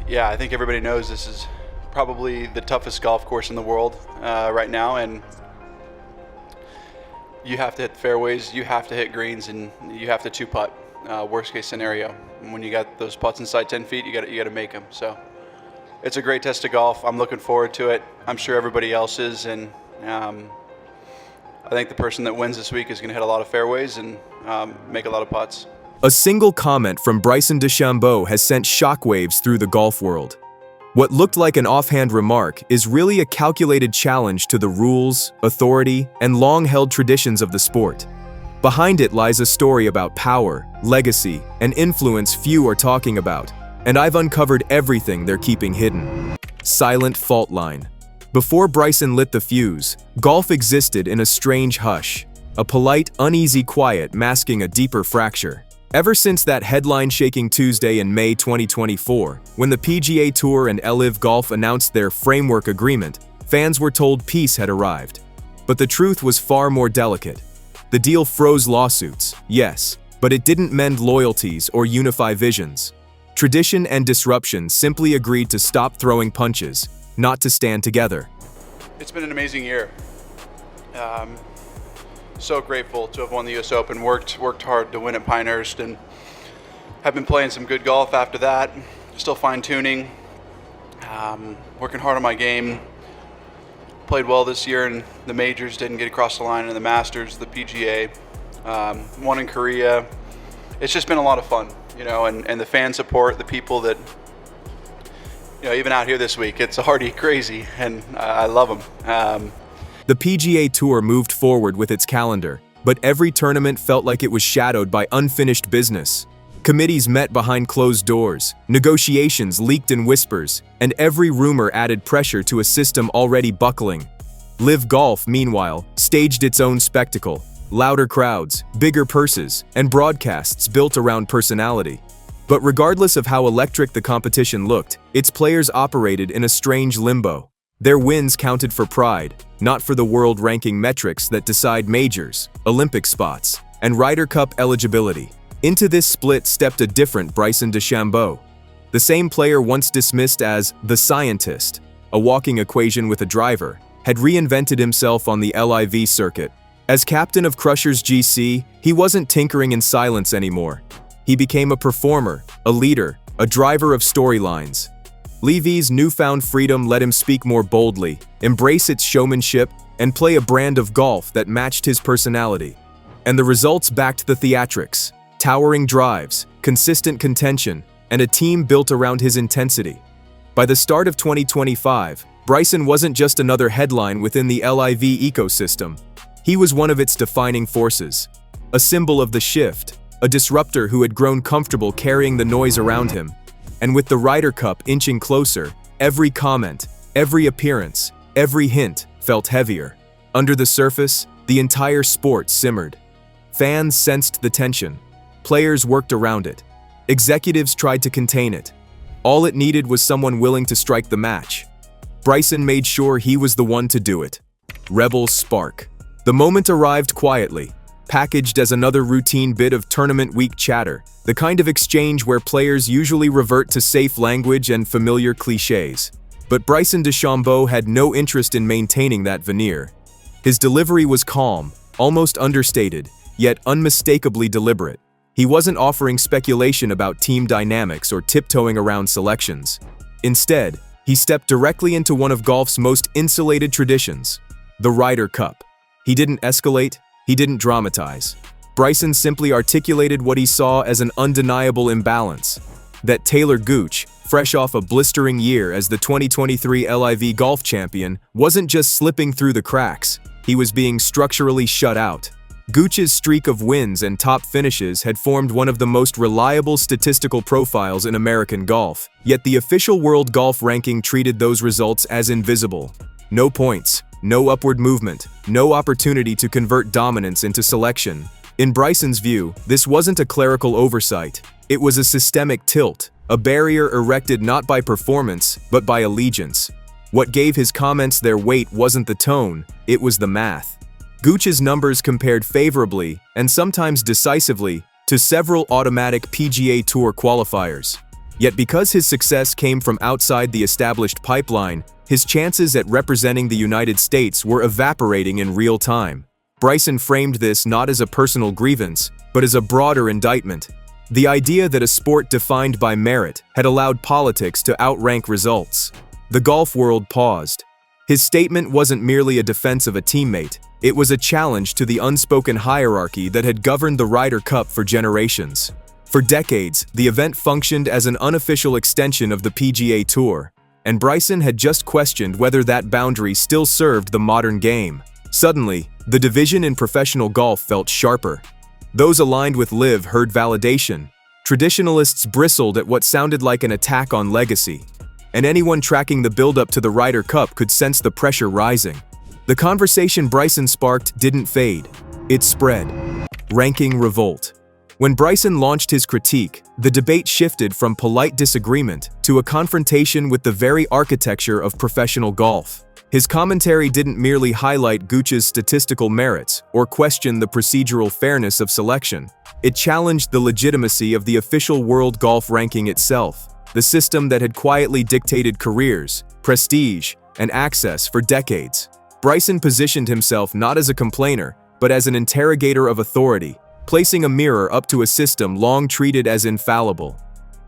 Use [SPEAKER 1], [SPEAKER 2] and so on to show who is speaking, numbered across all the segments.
[SPEAKER 1] Yeah, I think everybody knows this is probably the toughest golf course in the world right now, and you have to hit the fairways, you have to hit greens, and you have to two putt. Worst case scenario, and when you got those putts inside 10 feet, you got to make them. So it's a great test of golf. I'm looking forward to it. I'm sure everybody else is, and I think the person that wins this week is going to hit a lot of fairways and make a lot of putts.
[SPEAKER 2] A single comment from Bryson DeChambeau has sent shockwaves through the golf world. What looked like an offhand remark is really a calculated challenge to the rules, authority, and long-held traditions of the sport. Behind it lies a story about power, legacy, and influence few are talking about, and I've uncovered everything they're keeping hidden. Silent fault line. Before Bryson lit the fuse, golf existed in a strange hush, a polite, uneasy quiet masking a deeper fracture. Ever since that headline-shaking Tuesday in May 2024, when the PGA Tour and LIV Golf announced their framework agreement, fans were told peace had arrived. But the truth was far more delicate. The deal froze lawsuits, yes, but it didn't mend loyalties or unify visions. Tradition and disruption simply agreed to stop throwing punches, not to stand together.
[SPEAKER 1] It's been an amazing year. So grateful to have won the US Open, worked hard to win at Pinehurst, and have been playing some good golf after that. Still fine-tuning, working hard on my game. Played well this year in the majors, didn't get across the line in the Masters, the PGA. Won in Korea. It's just been a lot of fun, and the fan support, the people that, even out here this week, it's already crazy, and I love them.
[SPEAKER 2] The PGA Tour moved forward with its calendar, but every tournament felt like it was shadowed by unfinished business. Committees met behind closed doors, negotiations leaked in whispers, and every rumor added pressure to a system already buckling. LIV Golf, meanwhile, staged its own spectacle: louder crowds, bigger purses, and broadcasts built around personality. But regardless of how electric the competition looked, its players operated in a strange limbo. Their wins counted for pride, not for the world ranking metrics that decide majors, Olympic spots, and Ryder Cup eligibility. Into this split stepped a different Bryson DeChambeau. The same player once dismissed as the scientist, a walking equation with a driver, had reinvented himself on the LIV circuit. As captain of Crushers GC, he wasn't tinkering in silence anymore. He became a performer, a leader, a driver of storylines. LIV's newfound freedom let him speak more boldly, embrace its showmanship, and play a brand of golf that matched his personality. And the results backed the theatrics: towering drives, consistent contention, and a team built around his intensity. By the start of 2025, Bryson wasn't just another headline within the LIV ecosystem. He was one of its defining forces, a symbol of the shift, a disruptor who had grown comfortable carrying the noise around him. And with the Ryder Cup inching closer, every comment, every appearance, every hint felt heavier. Under the surface, the entire sport simmered. Fans sensed the tension. Players worked around it. Executives tried to contain it. All it needed was someone willing to strike the match. Bryson made sure he was the one to do it. Rebel spark. The moment arrived quietly, packaged as another routine bit of tournament week chatter, the kind of exchange where players usually revert to safe language and familiar cliches. But Bryson DeChambeau had no interest in maintaining that veneer. His delivery was calm, almost understated, yet unmistakably deliberate. He wasn't offering speculation about team dynamics or tiptoeing around selections. Instead, he stepped directly into one of golf's most insulated traditions, the Ryder Cup. He didn't escalate, he didn't dramatize. Bryson simply articulated what he saw as an undeniable imbalance. That Taylor Gooch, fresh off a blistering year as the 2023 LIV golf champion, wasn't just slipping through the cracks, he was being structurally shut out. Gooch's streak of wins and top finishes had formed one of the most reliable statistical profiles in American golf, yet the official world golf ranking treated those results as invisible. No points, no upward movement, no opportunity to convert dominance into selection. In Bryson's view, this wasn't a clerical oversight. It was a systemic tilt, a barrier erected not by performance, but by allegiance. What gave his comments their weight wasn't the tone, it was the math. Gooch's numbers compared favorably, and sometimes decisively, to several automatic PGA Tour qualifiers. Yet because his success came from outside the established pipeline, his chances at representing the United States were evaporating in real time. Bryson framed this not as a personal grievance, but as a broader indictment. The idea that a sport defined by merit had allowed politics to outrank results. The golf world paused. His statement wasn't merely a defense of a teammate, it was a challenge to the unspoken hierarchy that had governed the Ryder Cup for generations. For decades, the event functioned as an unofficial extension of the PGA Tour, and Bryson had just questioned whether that boundary still served the modern game. Suddenly, the division in professional golf felt sharper. Those aligned with LIV heard validation. Traditionalists bristled at what sounded like an attack on legacy, and anyone tracking the build-up to the Ryder Cup could sense the pressure rising. The conversation Bryson sparked didn't fade. It spread. Ranking revolt. When Bryson launched his critique, the debate shifted from polite disagreement to a confrontation with the very architecture of professional golf. His commentary didn't merely highlight Gooch's statistical merits or question the procedural fairness of selection. It challenged the legitimacy of the official world golf ranking itself, the system that had quietly dictated careers, prestige, and access for decades. Bryson positioned himself not as a complainer, but as an interrogator of authority, placing a mirror up to a system long treated as infallible.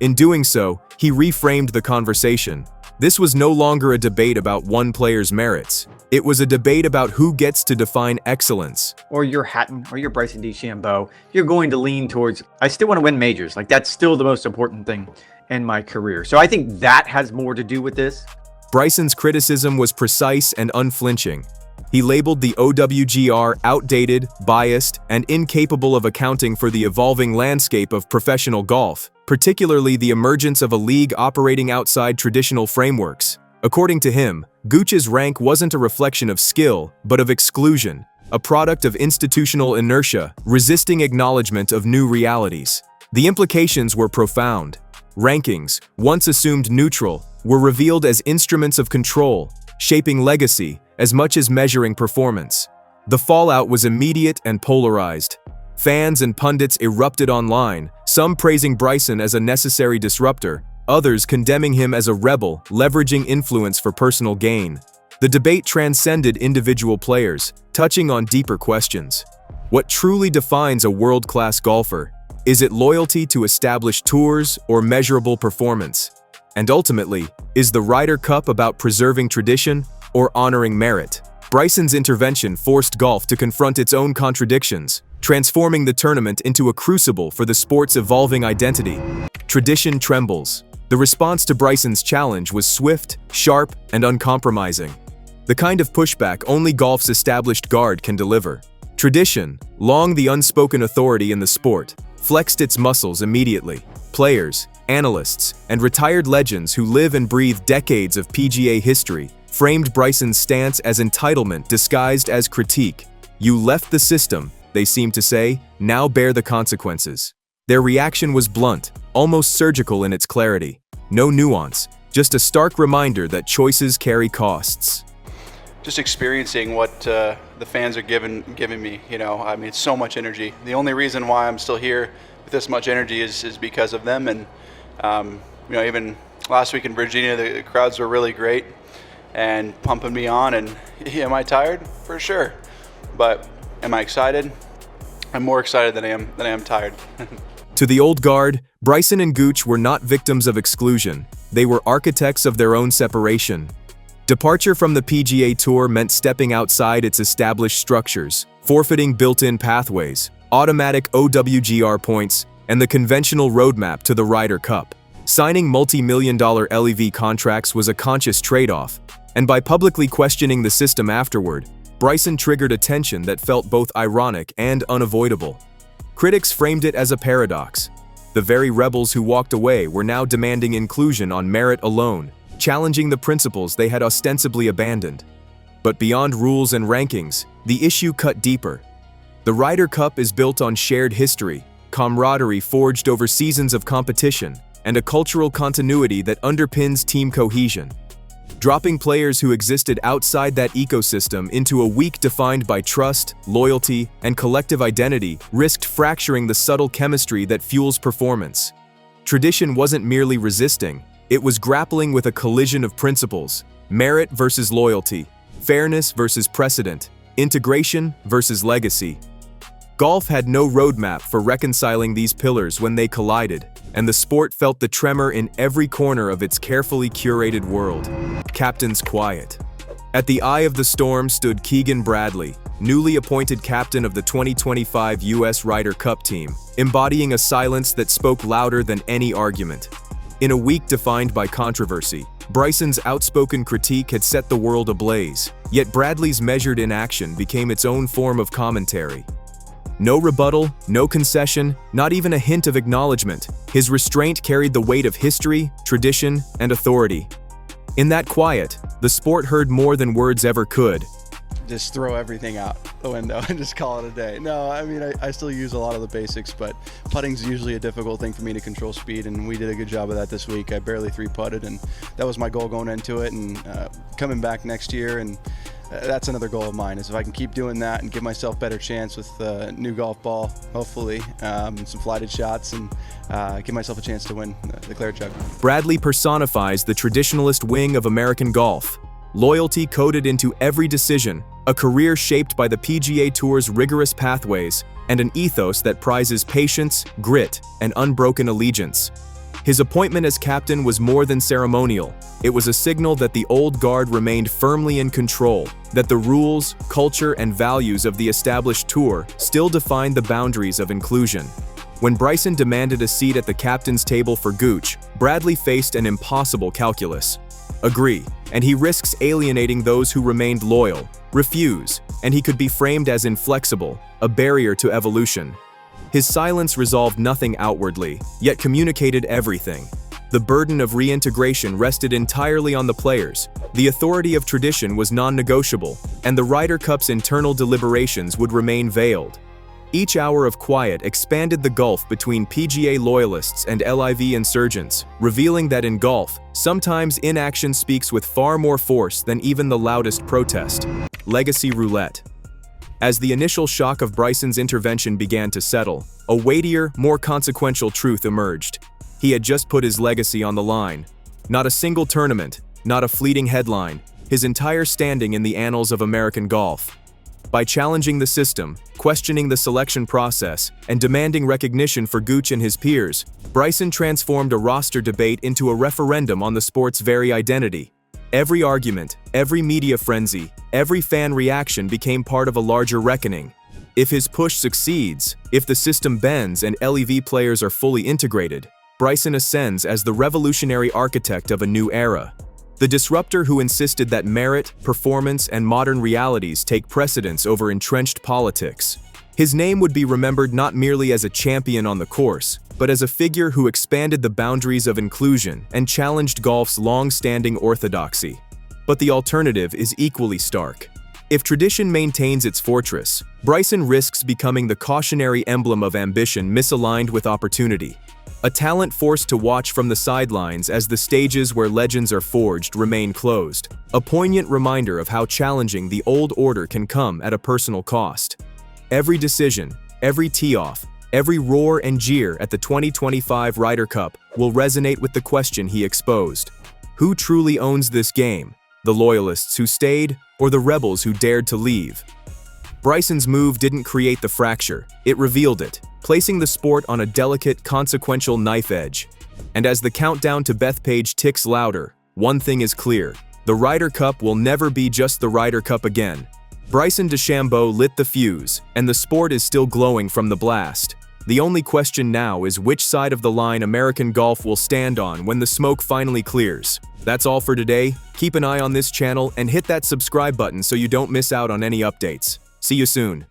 [SPEAKER 2] In doing so, he reframed the conversation. This was no longer a debate about one player's merits. It was a debate about who gets to define excellence.
[SPEAKER 3] Or you're Hatton, or you're Bryson DeChambeau, you're going to lean towards, I still want to win majors. Like, that's still the most important thing in my career. So I think that has more to do with this.
[SPEAKER 2] Bryson's criticism was precise and unflinching. He labeled the OWGR outdated, biased, and incapable of accounting for the evolving landscape of professional golf, particularly the emergence of a league operating outside traditional frameworks. According to him, Gooch's rank wasn't a reflection of skill, but of exclusion, a product of institutional inertia, resisting acknowledgement of new realities. The implications were profound. Rankings, once assumed neutral, were revealed as instruments of control, shaping legacy as much as measuring performance. The fallout was immediate and polarized. Fans and pundits erupted online, some praising Bryson as a necessary disruptor, others condemning him as a rebel, leveraging influence for personal gain. The debate transcended individual players, touching on deeper questions. What truly defines a world-class golfer? Is it loyalty to established tours or measurable performance? And ultimately, is the Ryder Cup about preserving tradition or honoring merit? Bryson's intervention forced golf to confront its own contradictions, transforming the tournament into a crucible for the sport's evolving identity. Tradition trembles. The response to Bryson's challenge was swift, sharp, and uncompromising. The kind of pushback only golf's established guard can deliver. Tradition, long the unspoken authority in the sport, flexed its muscles immediately. Players, analysts, and retired legends who live and breathe decades of PGA history framed Bryson's stance as entitlement disguised as critique. You left the system, they seemed to say, now bear the consequences. Their reaction was blunt, almost surgical in its clarity. No nuance, just a stark reminder that choices carry costs.
[SPEAKER 1] Just experiencing what the fans are giving me, I mean, it's so much energy. The only reason why I'm still here with this much energy is because of them. And even last week in Virginia, the crowds were really great and pumping me on. And am I tired? For sure. But am I excited? I'm more excited than I am tired.
[SPEAKER 2] To the old guard, Bryson and Gooch were not victims of exclusion. They were architects of their own separation. Departure from the PGA Tour meant stepping outside its established structures, forfeiting built-in pathways, automatic OWGR points, and the conventional roadmap to the Ryder Cup. Signing multi-million-dollar LEV contracts was a conscious trade-off, and by publicly questioning the system afterward, Bryson triggered a tension that felt both ironic and unavoidable. Critics framed it as a paradox. The very rebels who walked away were now demanding inclusion on merit alone, challenging the principles they had ostensibly abandoned. But beyond rules and rankings, the issue cut deeper. The Ryder Cup is built on shared history, camaraderie forged over seasons of competition, and a cultural continuity that underpins team cohesion. Dropping players who existed outside that ecosystem into a week defined by trust, loyalty, and collective identity risked fracturing the subtle chemistry that fuels performance. Tradition wasn't merely resisting, it was grappling with a collision of principles: merit versus loyalty, fairness versus precedent, integration versus legacy. Golf had no roadmap for reconciling these pillars when they collided, and the sport felt the tremor in every corner of its carefully curated world. Captain's quiet. At the eye of the storm stood Keegan Bradley, newly appointed captain of the 2025 U.S. Ryder Cup team, embodying a silence that spoke louder than any argument. In a week defined by controversy, Bryson's outspoken critique had set the world ablaze, yet Bradley's measured inaction became its own form of commentary. No rebuttal, no concession, not even a hint of acknowledgement. His restraint carried the weight of history, tradition, and authority. In that quiet, the sport heard more than words ever could.
[SPEAKER 1] Just throw everything out the window and just call it a day. No, I mean, I still use a lot of the basics, but putting's usually a difficult thing for me to control speed, and we did a good job of that this week. I barely three-putted, and that was my goal going into it, and coming back next year, and that's another goal of mine, is if I can keep doing that and give myself better chance with a new golf ball, hopefully, some flighted shots, and give myself a chance to win the Claret Jug.
[SPEAKER 2] Bradley personifies the traditionalist wing of American golf. Loyalty coded into every decision, a career shaped by the PGA Tour's rigorous pathways, and an ethos that prizes patience, grit, and unbroken allegiance. His appointment as captain was more than ceremonial. It was a signal that the old guard remained firmly in control, that the rules, culture, and values of the established tour still defined the boundaries of inclusion. When Bryson demanded a seat at the captain's table for Gooch, Bradley faced an impossible calculus. Agree, and he risks alienating those who remained loyal. Refuse, and he could be framed as inflexible, a barrier to evolution. His silence resolved nothing outwardly, yet communicated everything. The burden of reintegration rested entirely on the players. The authority of tradition was non-negotiable, and the Ryder Cup's internal deliberations would remain veiled. Each hour of quiet expanded the gulf between PGA loyalists and LIV insurgents, revealing that in golf, sometimes inaction speaks with far more force than even the loudest protest. Legacy roulette. As the initial shock of Bryson's intervention began to settle, a weightier, more consequential truth emerged. He had just put his legacy on the line. Not a single tournament, not a fleeting headline, his entire standing in the annals of American golf. By challenging the system, questioning the selection process, and demanding recognition for Gooch and his peers, Bryson transformed a roster debate into a referendum on the sport's very identity. Every argument, every media frenzy, every fan reaction became part of a larger reckoning. If his push succeeds, if the system bends and LEV players are fully integrated, Bryson ascends as the revolutionary architect of a new era. The disruptor who insisted that merit, performance, and modern realities take precedence over entrenched politics. His name would be remembered not merely as a champion on the course, but as a figure who expanded the boundaries of inclusion and challenged golf's long-standing orthodoxy. But the alternative is equally stark. If tradition maintains its fortress, Bryson risks becoming the cautionary emblem of ambition misaligned with opportunity. A talent forced to watch from the sidelines as the stages where legends are forged remain closed. A poignant reminder of how challenging the old order can come at a personal cost. Every decision, every tee-off, every roar and jeer at the 2025 Ryder Cup will resonate with the question he exposed. Who truly owns this game? The loyalists who stayed, or the rebels who dared to leave? Bryson's move didn't create the fracture, it revealed it, placing the sport on a delicate, consequential knife edge. And as the countdown to Bethpage ticks louder, one thing is clear: the Ryder Cup will never be just the Ryder Cup again. Bryson DeChambeau lit the fuse, and the sport is still glowing from the blast. The only question now is which side of the line American golf will stand on when the smoke finally clears. That's all for today. Keep an eye on this channel and hit that subscribe button so you don't miss out on any updates. See you soon.